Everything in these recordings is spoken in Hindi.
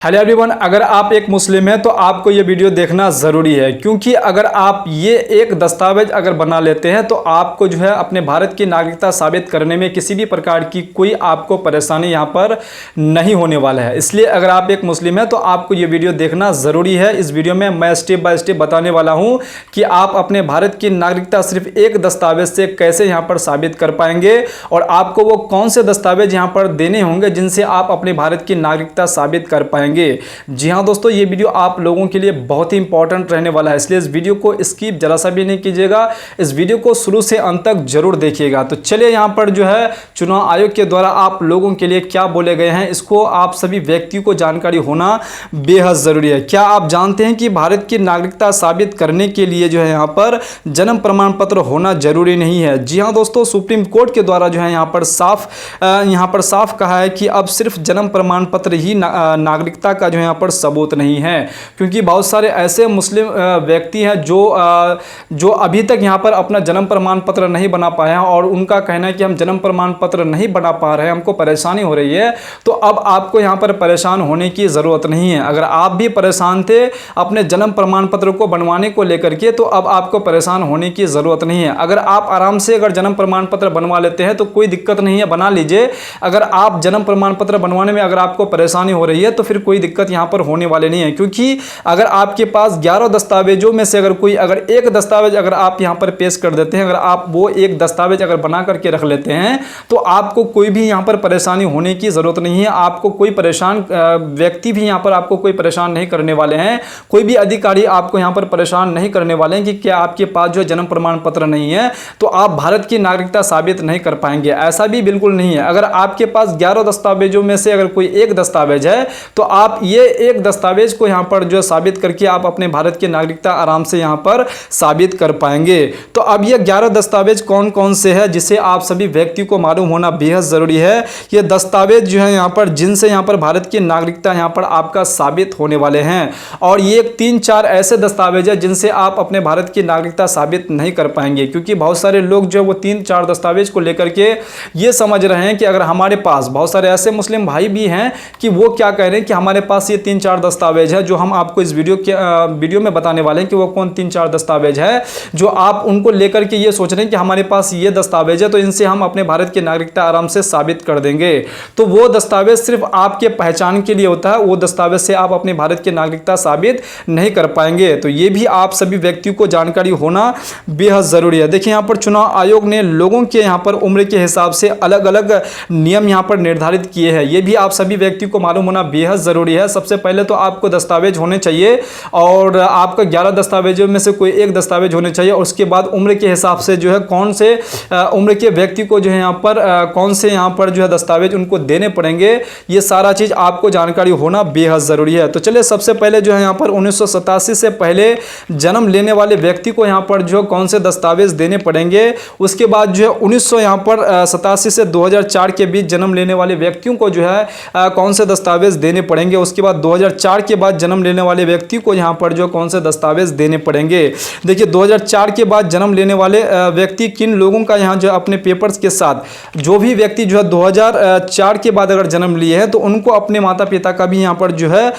हेलो एवरीवन, अगर आप एक मुस्लिम हैं तो आपको ये वीडियो देखना ज़रूरी है, क्योंकि अगर आप ये एक दस्तावेज अगर बना लेते हैं तो आपको जो है अपने भारत की नागरिकता साबित करने में किसी भी प्रकार की कोई आपको परेशानी यहाँ पर नहीं होने वाला है। इसलिए अगर आप एक मुस्लिम हैं तो आपको ये वीडियो देखना ज़रूरी है। इस वीडियो में मैं स्टेप बाय स्टेप बताने वाला हूँ कि आप अपने भारत की नागरिकता सिर्फ एक दस्तावेज से कैसे यहाँ पर साबित कर पाएंगे और आपको वो कौन से दस्तावेज यहाँ पर देने होंगे जिनसे आप अपने भारत की नागरिकता साबित कर पाएंगे। जी हां दोस्तों, ये वीडियो आप लोगों के लिए बहुत ही इंपॉर्टेंट रहने वाला है, इसलिए इस वीडियो को स्किप जरा सा भी नहीं कीजिएगा। इस वीडियो को शुरू से अंत तक जरूर देखिएगा। तो चलिए, यहां पर जो है चुनाव आयोग के द्वारा आप लोगों के लिए क्या बोले गए हैं, इसको आप सभी व्यक्तियों को जानकारी होना बेहद जरूरी है। क्या आप जानते हैं कि भारत की नागरिकता साबित करने के लिए जो है यहाँ पर जन्म प्रमाण पत्र होना जरूरी नहीं है। जी हाँ दोस्तों, सुप्रीम कोर्ट के द्वारा जो है यहाँ पर साफ कहा है कि अब सिर्फ जन्म प्रमाण पत्र ही नागरिकता का जो यहाँ पर सबूत नहीं है, क्योंकि बहुत सारे ऐसे मुस्लिम व्यक्ति हैं जो अभी तक यहाँ पर अपना जन्म प्रमाण पत्र नहीं बना पाए हैं और उनका कहना है कि हम जन्म प्रमाण पत्र नहीं बना पा रहे हैं, हमको परेशानी हो रही है। तो अब आपको यहाँ पर परेशान होने की ज़रूरत नहीं है। अगर आप भी परेशान थे अपने जन्म प्रमाण पत्र को बनवाने को लेकर के, तो अब आपको परेशान होने की ज़रूरत नहीं है। अगर आप आराम से अगर जन्म प्रमाण पत्र बनवा लेते हैं तो कोई दिक्कत नहीं है, बना लीजिए। अगर आप जन्म प्रमाण पत्र बनवाने में अगर आपको परेशानी हो रही है तो फिर कोई दिक्कत यहां पर होने वाले नहीं है, क्योंकि अगर आपके पास 11 दस्तावेजों में से अगर एक दस्तावेज अगर आप यहां पर पेश कर देते हैं, अगर आप वो एक दस्तावेज अगर बना करके रख लेते हैं तो आपको कोई भी यहां पर परेशानी होने की जरूरत नहीं है। आपको कोई परेशान व्यक्ति भी यहां पर आपको कोई परेशान नहीं करने वाले हैं, कोई भी अधिकारी आपको यहां पर परेशान नहीं करने वाले हैं कि क्या आपके पास जो जन्म प्रमाण पत्र नहीं है तो आप भारत की नागरिकता साबित नहीं कर पाएंगे। ऐसा भी बिल्कुल नहीं है। अगर आपके पास 11 दस्तावेजों में से अगर कोई एक दस्तावेज है तो आप ये एक दस्तावेज को यहां पर जो साबित करके आप अपने भारत की नागरिकता आराम से यहां पर साबित कर पाएंगे। तो अब ये 11 दस्तावेज कौन कौन से हैं जिसे आप सभी व्यक्ति को मालूम होना बेहद जरूरी है। ये दस्तावेज जो है यहां पर जिनसे यहां पर भारत की नागरिकता यहां पर आपका साबित होने वाले हैं, और ये 3-4 ऐसे दस्तावेज है जिनसे आप अपने भारत की नागरिकता साबित नहीं कर पाएंगे, क्योंकि बहुत सारे लोग जो वो 3-4 दस्तावेज को लेकर के ये समझ रहे हैं कि अगर हमारे पास, बहुत सारे ऐसे मुस्लिम भाई भी हैं कि वो क्या कह रहे हैं कि हमारे पास ये 3-4 दस्तावेज है, जो हम आपको इस वीडियो में बताने वाले हैं कि वो कौन 3-4 दस्तावेज है जो आप उनको लेकर के ये सोच रहे हैं कि हमारे पास ये दस्तावेज है तो इनसे हम अपने भारत की नागरिकता आराम से साबित कर देंगे। तो वो दस्तावेज सिर्फ आपके पहचान के लिए होता है, वो दस्तावेज से आप अपने भारत की नागरिकता साबित नहीं कर पाएंगे। तो ये भी आप सभी व्यक्तियों को जानकारी होना बेहद जरूरी है। देखिए, यहाँ पर चुनाव आयोग ने लोगों के यहाँ पर उम्र के हिसाब से अलग अलग नियम यहाँ पर निर्धारित किए हैं। ये भी आप सभी व्यक्तियों को मालूम होना बेहद जरूरी है। सबसे पहले तो आपको दस्तावेज होने चाहिए और आपका 11 दस्तावेजों में से कोई एक दस्तावेज होने चाहिए, और उसके बाद उम्र के हिसाब से जो है कौन से उम्र के व्यक्ति को जो है यहाँ पर कौन से यहाँ पर जो है दस्तावेज उनको देने पड़ेंगे, ये सारा चीज आपको जानकारी होना बेहद जरूरी है। तो चलिए, सबसे पहले जो है यहाँ पर 1987 से पहले जन्म लेने वाले व्यक्ति को यहाँ पर जो कौन से दस्तावेज देने पड़ेंगे, उसके बाद जो है 1987 से 2004 के बीच जन्म लेने वाले व्यक्तियों को जो है कौन से दस्तावेज देने पड़ेंगे, उसके बाद 2004 के बाद जन्म लेने वाले व्यक्ति को यहाँ पर जो कौन से दस्तावेज देने पड़ेंगे। देखिए, 2004 के बाद जन्म लेने वाले व्यक्ति किन लोगों का यहाँ जो अपने पेपर्स के साथ, जो भी व्यक्ति जो है 2004 के बाद अगर जन्म लिए हैं तो उनको अपने माता पिता का भी यहाँ पर जो है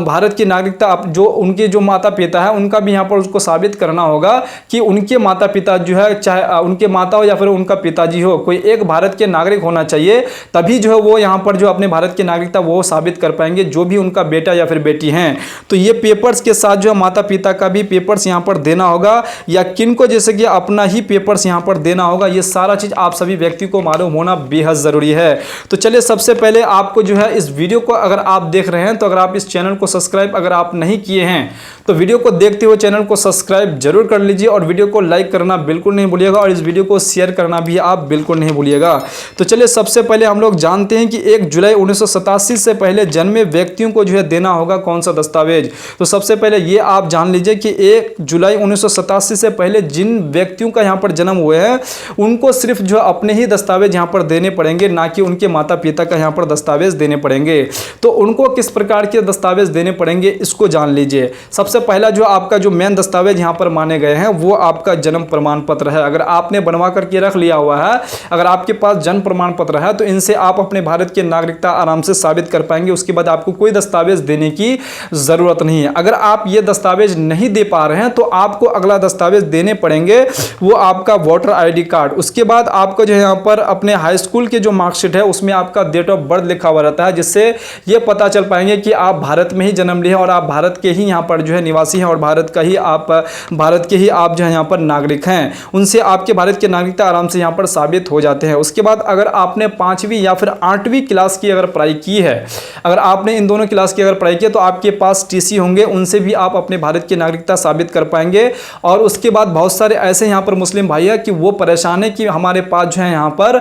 भारत की नागरिकता, जो उनके जो माता पिता है उनका भी यहाँ पर उसको साबित करना होगा कि उनके माता पिता जो है, चाहे उनके माता हो या फिर उनका पिताजी हो, कोई एक भारत के नागरिक होना चाहिए, तभी जो है वो यहाँ पर जो अपने भारत की नागरिकता वो साबित कर पाएंगे, जो भी उनका बेटा या फिर बेटी हैं। तो ये पेपर्स के साथ जो माता पिता का भी पेपर्स यहाँ पर देना होगा, या किनको जैसे कि अपना ही पेपर्स यहाँ पर देना होगा। ये सारा चीज आप सभी व्यक्ति को मालूम होना बेहद जरूरी है। तो चलिए, सबसे पहले आपको जो है इस वीडियो को अगर आप देख रहे हैं तो अगर आप इस चैनल को सब्सक्राइब अगर आप नहीं किए हैं तो वीडियो को देखते हुए चैनल को सब्सक्राइब जरूर कर लीजिए, और वीडियो को लाइक करना बिल्कुल नहीं भूलिएगा, और इस वीडियो को शेयर करना भी आप बिल्कुल नहीं भूलिएगा। तो चलिए, सबसे पहले हम लोग जानते हैं कि 1 जुलाई 1987 से पहले जन्मे व्यक्तियों को जो है देना होगा कौन सा दस्तावेज। तो सबसे पहले ये आप जान लीजिए कि 1 जुलाई 1987 से पहले जिन व्यक्तियों का यहाँ पर जन्म हुए हैं उनको सिर्फ जो अपने ही दस्तावेज यहाँ पर देने पड़ेंगे, ना कि उनके माता पिता का यहाँ पर दस्तावेज देने पड़ेंगे। तो उनको किस प्रकार के दस्तावेज देने पड़ेंगे इसको जान लीजिए। सबसे पहला जो आपका जो मेन दस्तावेज यहाँ पर माने गए हैं वो आपका जन्म प्रमाण पत्र है। अगर आपने बनवा करके रख लिया हुआ है, अगर आपके पास जन्म प्रमाण पत्र है, तो इनसे आप अपने भारत की नागरिकता आराम से साबित कर पाएंगे। उसके बाद आपको कोई दस्तावेज देने की ज़रूरत नहीं है। अगर आप ये दस्तावेज नहीं दे पा रहे हैं तो आपको अगला दस्तावेज देने पड़ेंगे, वो आपका वोटर आईडी कार्ड। उसके बाद आपको जो है यहाँ पर अपने हाई स्कूल के जो मार्कशीट है उसमें आपका डेट ऑफ बर्थ लिखा हुआ रहता है, जिससे ये पता चल पाएंगे कि आप भारत में ही जन्म लिए हैं और आप भारत के ही यहाँ पर जो है निवासी हैं और भारत के ही आप जो है यहाँ पर नागरिक हैं। उनसे आपके भारत की नागरिकता आराम से यहाँ पर साबित हो जाते हैं। उसके बाद अगर आपने 5वीं या फिर 8वीं क्लास की अगर पढ़ाई की है, अगर आपने इन दोनों क्लास की अगर पढ़ाई की है तो आपके पास टीसी होंगे, उनसे भी आप अपने भारत की नागरिकता साबित कर पाएंगे। और उसके बाद बहुत सारे ऐसे यहाँ पर मुस्लिम भाई है कि वो परेशान है कि हमारे पास जो है यहाँ पर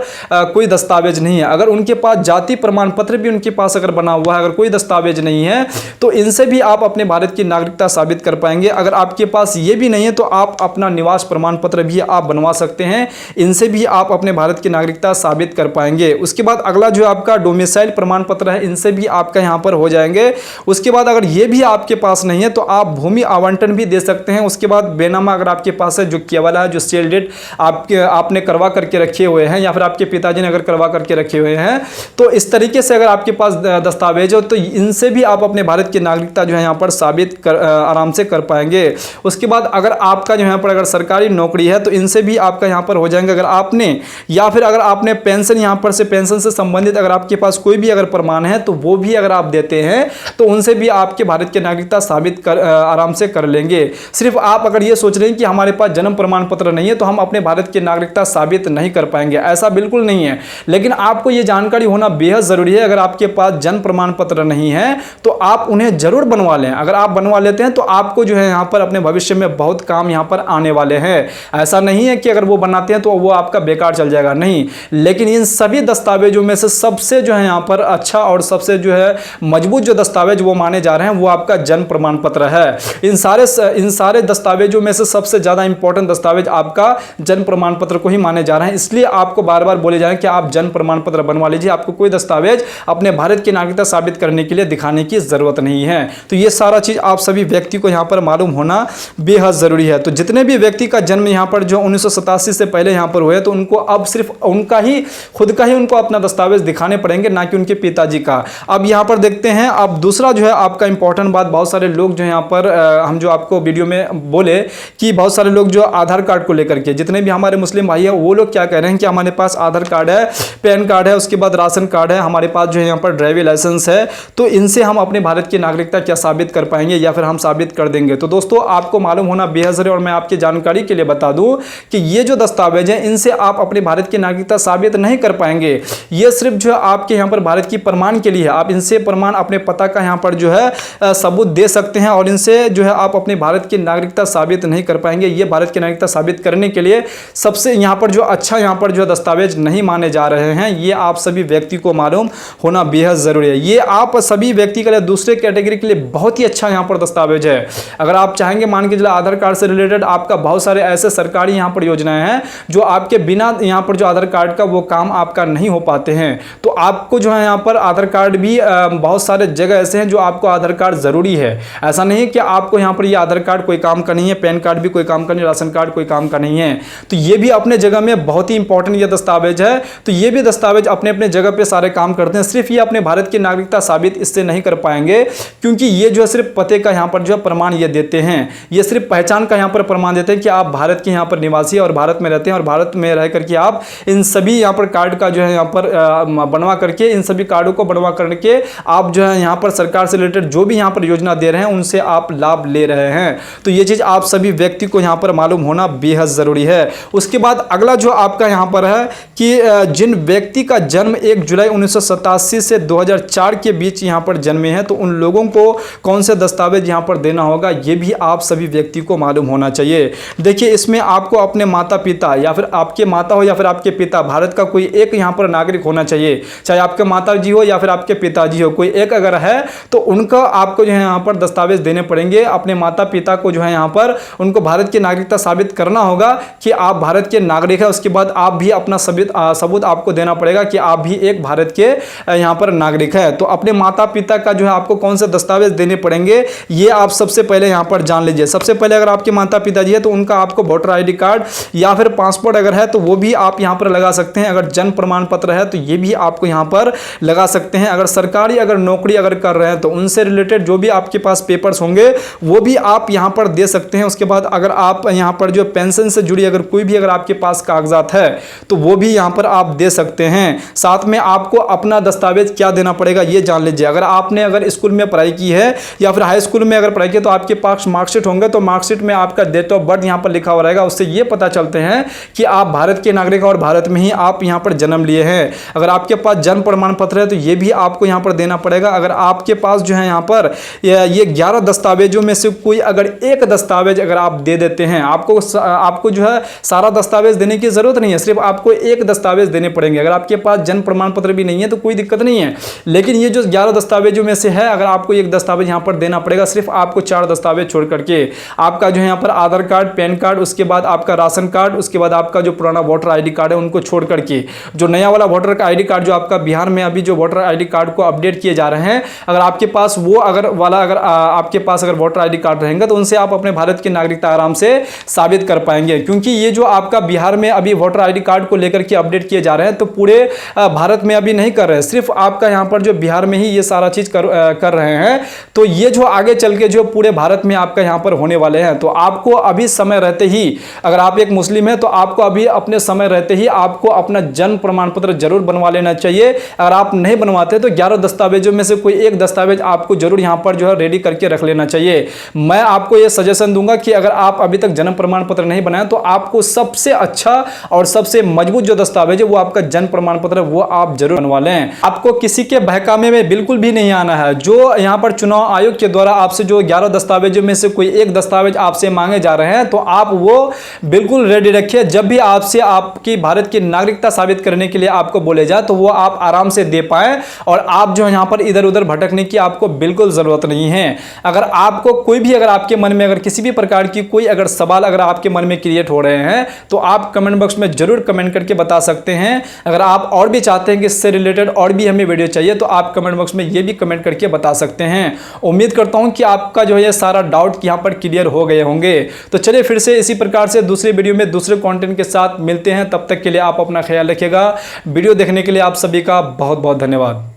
कोई दस्तावेज नहीं है। अगर उनके पास जाति प्रमाण पत्र भी उनके पास अगर बना हुआ है, अगर कोई दस्तावेज नहीं है तो इनसे भी आप अपने भारत की नागरिकता साबित कर पाएंगे। अगर आपके पास ये भी नहीं है तो आप अपना निवास प्रमाण पत्र भी आप बनवा सकते हैं, इनसे भी आप अपने भारत की नागरिकता साबित कर पाएंगे। उसके बाद अगला जो आपका डोमिसाइल प्रमाण पत्र है, इनसे भी आपका यहाँ पर हो जाएंगे। उसके बाद अगर ये भी आपके पास नहीं है तो आप भूमि आवंटन भी दे सकते हैं। उसके बाद बेनामा अगर आपके पास है, जो केवला है, जो सेल डेट आपने करवा करके रखे हुए हैं या फिर आपके पिताजी ने अगर करवा करके रखे हुए हैं, तो इस तरीके से अगर आपके पास दस्तावेज हो तो इनसे भी आप अपने भारत की नागरिकता जो है यहाँ पर साबित आराम से कर पाएंगे। उसके बाद अगर आपका जो यहाँ पर अगर सरकारी नौकरी है तो इनसे भी आपका यहाँ पर हो जाएंगे। अगर आपने या फिर अगर आपने पेंशन यहाँ पर से पेंशन से संबंधित अगर आपके पास कोई भी अगर प्रमाण है तो वो भी अगर आप देते हैं तो उनसे भी आपके भारत की नागरिकता साबित आराम से कर लेंगे। सिर्फ आप अगर ये सोच रहे हैं कि हमारे पास जन्म प्रमाण पत्र नहीं है तो हम अपने भारत की नागरिकता साबित नहीं कर पाएंगे, ऐसा बिल्कुल नहीं है। लेकिन आपको ये जानकारी होना बेहद जरूरी है। अगर आपके पास जन्म प्रमाण पत्र नहीं है तो आप उन्हें जरूर बनवा लें। अगर आप बनवा लेते हैं तो आपको जो है यहाँ पर अपने भविष्य में बहुत काम यहाँ पर आने वाले हैं। ऐसा नहीं है कि अगर वो बनाते हैं तो वो आपका बेकार चल जाएगा, नहीं। लेकिन इन सभी दस्तावेजों में से सबसे जो है यहाँ पर अच्छा और सबसे जो है मजबूत जो दस्तावेज वो माने जा रहे हैं वो आपका जन्म प्रमाण पत्र है। इन सारे दस्तावेजों में से सबसे ज्यादा इंपॉर्टेंट दस्तावेज आपका जन्म प्रमाण पत्र को ही माने जा रहे हैं। इसलिए आपको बार बार बोले जा रहे हैं कि आप जन्म प्रमाण पत्र बनवा लीजिए, आपको कोई दस्तावेज अपने भारत की नागरिकता साबित करने के लिए दिखाने की जरूरत नहीं है। तो ये सारा चीज आप सभी व्यक्ति को यहाँ पर मालूम होना बेहद जरूरी है। तो जितने भी व्यक्ति का जन्म यहाँ पर जो 1987 से पहले यहाँ पर हुए तो उनको अब सिर्फ उनका ही खुद का ही उनको अपना दस्तावेज दिखाने पड़ेंगे, ना कि उनके पिताजी का। अब यहाँ पर देखते हैं, अब दूसरा जो है आपका इंपॉर्टेंट बात, बहुत सारे लोग जो यहाँ पर हम जो आपको वीडियो में बोले कि बहुत सारे लोग जो आधार कार्ड को लेकर के, जितने भी हमारे मुस्लिम भाई है वो लोग क्या कह रहे हैं कि हमारे पास आधार कार्ड है, पैन कार्ड है, उसके बाद राशन कार्ड है, हमारे पास जो है यहाँ पर ड्राइविंग लाइसेंस है, तो इनसे हम अपने भारत की नागरिकता क्या साबित कर पाएंगे या फिर हम साबित कर देंगे। तो दोस्तों आपको मालूम होना बेहद जरूरी, और मैं आपकी जानकारी के लिए बता दूं कि ये जो दस्तावेज है इनसे आप अपने भारत की नागरिकता साबित नहीं कर पाएंगे। ये सिर्फ जो है आपके यहाँ पर भारत की प्रमाण के लिए है। आप इनसे प्रमाण अपने पता का यहाँ पर जो है सबूत दे सकते हैं और इनसे जो है आप अपने भारत की नागरिकता साबित नहीं कर पाएंगे। ये भारत की नागरिकता साबित करने के लिए सबसे यहाँ पर जो अच्छा यहाँ पर जो दस्तावेज नहीं माने जा रहे हैं, ये आप सभी व्यक्ति को मालूम होना बेहद जरूरी है। ये आप सभी व्यक्ति के लिए, दूसरे कैटेगरी के लिए बहुत ही अच्छा यहाँ पर दस्तावेज है। अगर आप चाहेंगे, मान के चलिए आधार कार्ड से रिलेटेड आपका बहुत सारे ऐसे सरकारी यहाँ पर योजनाएं हैं जो आपके बिना यहाँ पर जो आधार कार्ड का वो काम आपका नहीं हो पाते हैं, तो आपको जो है यहाँ पर आधार कार्ड भी बहुत सारे जगह ऐसे हैं जो आपको आधार कार्ड जरूरी है। ऐसा नहीं है कि आपको यहाँ पर ये आधार कार्ड कोई काम का नहीं है, पैन कार्ड भी कोई काम का नहीं, राशन कार्ड कोई काम का नहीं है। तो ये भी अपने जगह में बहुत ही इंपॉर्टेंट ये दस्तावेज है। तो ये भी दस्तावेज अपने अपने जगह पे सारे काम करते हैं। सिर्फ ये अपने भारत की नागरिकता साबित इससे नहीं कर पाएंगे, क्योंकि ये जो है सिर्फ पते का यहाँ पर जो है प्रमाण ये देते हैं। ये सिर्फ पहचान का यहाँ पर प्रमाण देते हैं कि आप भारत के यहाँ पर निवासी और भारत में रहते हैं और भारत में रह करके आप इन सभी यहाँ पर कार्ड का जो है यहाँ पर बनवा करके, इन सभी कार्डों को बनवा करके आप जो है यहाँ पर सरकार से रिलेटेड जो भी यहाँ पर योजना दे रहे हैं उनसे आप लाभ ले रहे हैं। तो ये चीज आप सभी व्यक्ति को यहाँ पर मालूम होना बेहद जरूरी है। उसके बाद अगला जो आपका यहाँ पर है कि जिन व्यक्ति का जन्म 1 जुलाई 1987 से 2004 के बीच यहाँ पर जन्मे हैं तो उन लोगों को कौन से दस्तावेज यहाँ पर देना होगा, ये भी आप सभी व्यक्ति को मालूम होना चाहिए। देखिए, इसमें आपको अपने माता पिता या फिर आपके माता हो या फिर आपके पिता, भारत का कोई एक यहाँ पर नागरिक होना चाहिए। चाहे आपके माता जी हो या फिर आपके पिताजी हो, कोई एक अगर है तो उनका आपको जो है यहाँ पर दस्तावेज देने पड़ेंगे। अपने माता पिता को जो है यहाँ पर उनको भारत की नागरिकता साबित करना होगा कि आप भारत के नागरिक हैं। उसके बाद आप भी अपना सबूत आपको देना पड़ेगा कि आप भी एक भारत के यहाँ पर नागरिक है। तो अपने माता पिता का जो है आपको कौन से दस्तावेज देने पड़ेंगे, ये आप सबसे पहले यहाँ पर जान लीजिए। सबसे पहले अगर आपके माता पिताजी है तो उनका आपको वोटर आईडी कार्ड या फिर पासपोर्ट अगर है तो वो भी आप यहाँ पर लगा सकते हैं। अगर जन्म प्रमाण पत्र है तो ये भी आपको यहाँ पर लगा सकते हैं। अगर सरकारी अगर नौकरी अगर कर रहे हैं तो उनसे रिलेटेड जो भी आपके पास पेपर्स होंगे वो भी आप यहां पर दे सकते हैं। उसके बाद अगर आप यहां पर जो पेंशन से जुड़ी अगर कोई भी अगर आपके पास कागजात है तो वो भी यहां पर आप दे सकते हैं। साथ में आपको अपना दस्तावेज क्या देना पड़ेगा ये जान लीजिए। अगर आपने अगर स्कूल में पढ़ाई की है या फिर हाई स्कूल में अगर पढ़ाई की तो आपके पास मार्कशीट होंगे, तो मार्कशीट में आपका डेट ऑफ बर्थ यहां पर लिखा हुआ रहेगा। उससे ये पता चलते हैं कि आप भारत के नागरिक और भारत में ही आप यहां पर जन्म लिए हैं। अगर आपके पास जन्म प्रमाण पत्र है तो ये भी आपको यहां पर देना पड़ेगा। अगर आपके पास जो है यहां पर ये 11 दस्तावेजों में से कोई अगर एक दस्तावेज अगर आप दे देते हैं, आपको जो है सारा दस्तावेज देने की जरूरत नहीं है, सिर्फ आपको एक दस्तावेज देने पड़ेंगे। अगर आपके पास जन्म प्रमाण पत्र भी नहीं है तो कोई दिक्कत नहीं है, लेकिन ये जो 11 दस्तावेजों में से है अगर आपको एक दस्तावेज यहां पर देना पड़ेगा। सिर्फ आपको 4 दस्तावेज छोड़ करके आपका जो है यहां पर आधार कार्ड, पैन कार्ड, उसके बाद आपका राशन कार्ड, उसके बाद आपका जो पुराना वोटर आईडी कार्ड है उनको छोड़ करके जो नया वाला वोटर का आईडी कार्ड जो आपका बिहार में अभी जो वोटर आईडी कार्ड को अपडेट किए जा रहे हैं, अगर आपके पास वो अगर आपके पास अगर वोटर आईडी कार्ड रहेंगे तो उनसे आप अपने भारत की नागरिकता आराम से साबित कर पाएंगे। क्योंकि ये जो आपका बिहार में अभी वोटर आईडी कार्ड को लेकर के अपडेट किए जा रहे हैं तो पूरे भारत में अभी नहीं कर रहे हैं, सिर्फ आपका यहां पर जो बिहार में ही ये सारा चीज कर रहे हैं। तो ये जो आगे चल के जो पूरे भारत में आपका यहां पर होने वाले हैं, तो आपको अभी समय रहते ही, अगर आप एक मुस्लिम हैं तो आपको अभी अपने समय रहते ही आपको अपना जन्म प्रमाण पत्र जरूर बनवा लेना चाहिए। अगर आप नहीं बनवाते तो 11 दस्तावेजों में से कोई एक दस्तावेज आपको जरूर यहां पर जो है रेडी करके रख लेना चाहिए। मैं आपको यह सजेशन दूंगा कि अगर आप अभी तक जन्म प्रमाण पत्र नहीं बनाए तो आपको सबसे अच्छा और सबसे मजबूत जो दस्तावेज है वो आपका जन्म प्रमाण पत्र है, वो आप जरूर बनवा लें। आपको किसी के बहकावे में बिल्कुल भी नहीं आना है। जो यहां पर चुनाव आयोग के द्वारा आपसे जो 11 दस्तावेजों में से कोई एक दस्तावेज आपसे मांगे जा रहे हैं तो आप वो बिल्कुल रेडी रखिए। जब भी आपसे आपकी भारत की नागरिकता साबित करने के लिए आपको बोले जाए तो वो आप आराम से दे पाए और आप जो यहां पर इधर उधर भटकने की आपको बिल्कुल जरूरत नहीं है। अगर आपको कोई भी अगर आपके मन में अगर किसी भी प्रकार की कोई अगर सवाल अगर आपके मन में क्रिएट हो रहे हैं तो आप कमेंट बॉक्स में जरूर कमेंट करके बता सकते हैं। अगर आप और भी चाहते हैं कि इससे रिलेटेड और भी हमें वीडियो चाहिए तो आप कमेंट बॉक्स में ये भी कमेंट करके बता सकते हैं। उम्मीद करता हूं कि आपका जो है सारा डाउट यहां पर क्लियर हो गए होंगे। तो चलिए फिर से इसी प्रकार से दूसरे वीडियो में दूसरे कंटेंट के साथ मिलते हैं। तब तक के लिए आप अपना ख्याल रखिएगा। वीडियो देखने के लिए आप सभी का बहुत बहुत धन्यवाद।